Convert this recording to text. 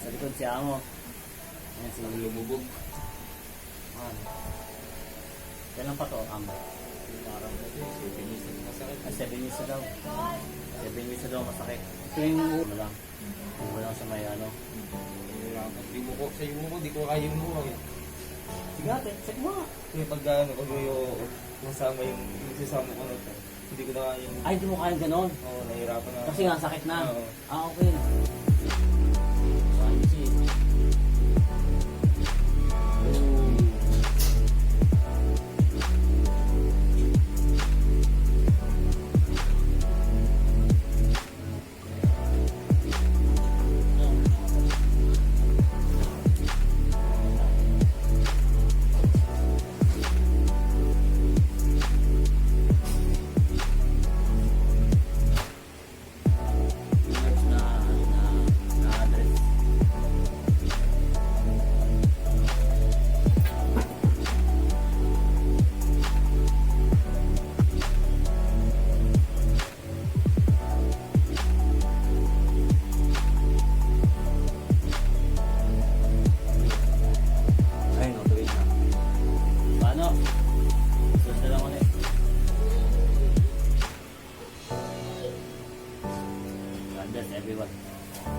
Sa likod si Amo. Ayan si Lumubog. Ano. Kailan pa to, Amo? Parang kasi 7 years na masakit. 7 years na daw. 7 years na daw masakit. Ito yung ano lang. Wala sa may ano. Hindi mo ko, sa iyo mo, di ko kaya yung buwag eh. Sige ate, check mo nga. Kaya pag ano, pag yung nasama yung sasama ko na ito, hindi ko na kaya yung... Ay, di mo kaya ganon. Oo, nahihirapan na. Kasi nga sakit na. Oo. Ah, okay. Sanji. Na-address. Ay, no, tuwid na. Paano? Sunod na lang ulit.